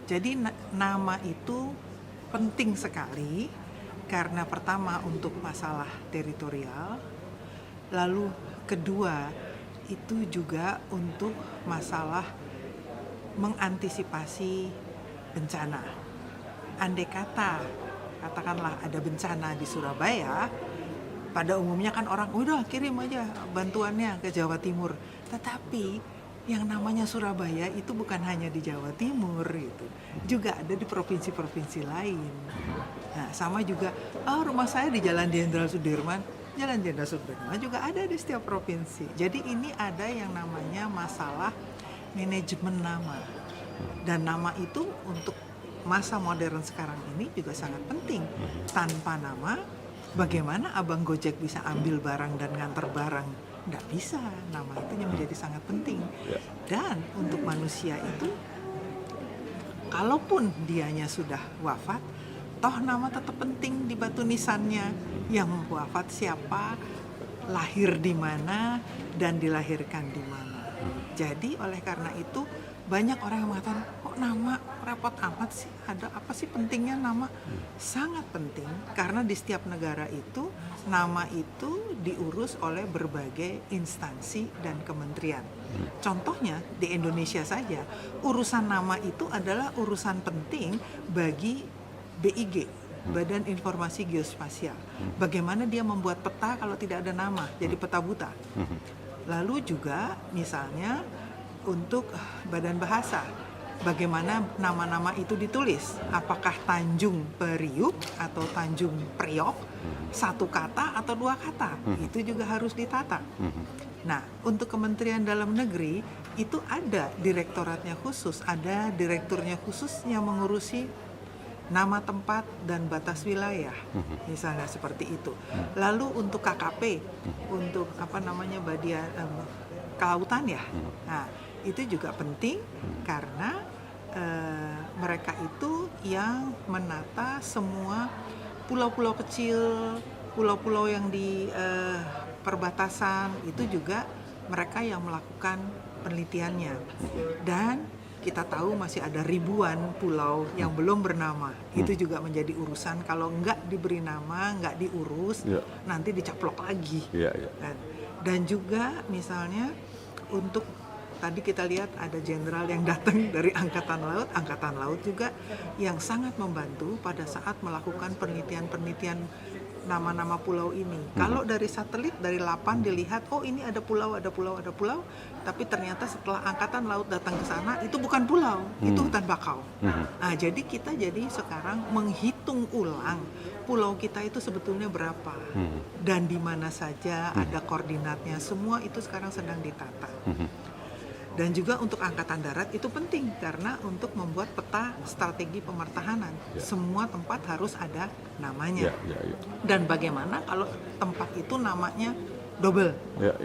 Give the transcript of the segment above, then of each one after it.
Jadi nama itu penting sekali karena pertama untuk masalah teritorial, lalu kedua itu juga untuk masalah mengantisipasi bencana. Andai kata, katakanlah ada bencana di Surabaya, pada umumnya kan orang udah kirim aja bantuannya ke Jawa Timur. Tetapi yang namanya Surabaya itu bukan hanya di Jawa Timur gitu, juga ada di provinsi-provinsi lain. Nah, sama juga, rumah saya di Jalan Jenderal Sudirman. Jalan Jenderal Sudirman juga ada di setiap provinsi. Jadi ini ada yang namanya masalah manajemen nama. Dan nama itu untuk masa modern sekarang ini juga sangat penting. Tanpa nama, bagaimana abang Gojek bisa ambil barang dan nganter barang? Nggak bisa, nama itu yang menjadi sangat penting. Dan untuk manusia itu, kalaupun dianya sudah wafat, toh nama tetap penting di batu nisannya. Yang wafat siapa, lahir di mana, dan dilahirkan di mana. Jadi oleh karena itu, banyak orang yang mengatakan, kok nama repot amat sih, ada apa sih pentingnya nama? Sangat penting, karena di setiap negara itu, nama itu diurus oleh berbagai instansi dan kementerian. Contohnya, di Indonesia saja, urusan nama itu adalah urusan penting bagi BIG, Badan Informasi Geospasial. Bagaimana dia membuat peta kalau tidak ada nama, jadi peta buta. Lalu juga, misalnya, untuk Badan Bahasa, bagaimana nama-nama itu ditulis, apakah Tanjung Priuk atau Tanjung Priok, satu kata atau dua kata, itu juga harus ditata. Nah, untuk Kementerian Dalam Negeri itu ada direktoratnya khusus, ada direkturnya khusus yang mengurusi nama tempat dan batas wilayah, misalnya seperti itu. Lalu untuk KKP, untuk bagian kelautan ya, nah itu juga penting karena mereka itu yang menata semua pulau-pulau kecil, pulau-pulau yang di perbatasan, itu juga mereka yang melakukan penelitiannya. Dan kita tahu masih ada ribuan pulau yang belum bernama. Itu juga menjadi urusan, kalau nggak diberi nama, nggak diurus, nanti dicaplok lagi. Dan juga misalnya untuk tadi kita lihat ada jenderal yang datang dari Angkatan Laut juga yang sangat membantu pada saat melakukan penelitian-penelitian nama-nama pulau ini. Kalau dari satelit, dari LAPAN dilihat, oh ini ada pulau, tapi ternyata setelah Angkatan Laut datang ke sana, itu bukan pulau, itu hutan bakau. Nah, jadi kita sekarang menghitung ulang pulau kita itu sebetulnya berapa, dan di mana saja ada koordinatnya, semua itu sekarang sedang ditata. Dan juga untuk Angkatan Darat itu penting karena untuk membuat peta strategi pemertahanan, semua tempat harus ada namanya. Dan bagaimana kalau tempat itu namanya double,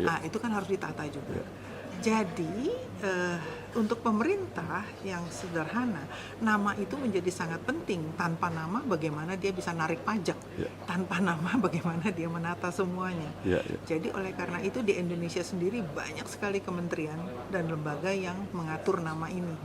nah itu kan harus ditata juga. Jadi untuk pemerintah yang sederhana, nama itu menjadi sangat penting. Tanpa nama bagaimana dia bisa narik pajak, tanpa nama bagaimana dia menata semuanya. Jadi oleh karena itu di Indonesia sendiri banyak sekali kementerian dan lembaga yang mengatur nama ini.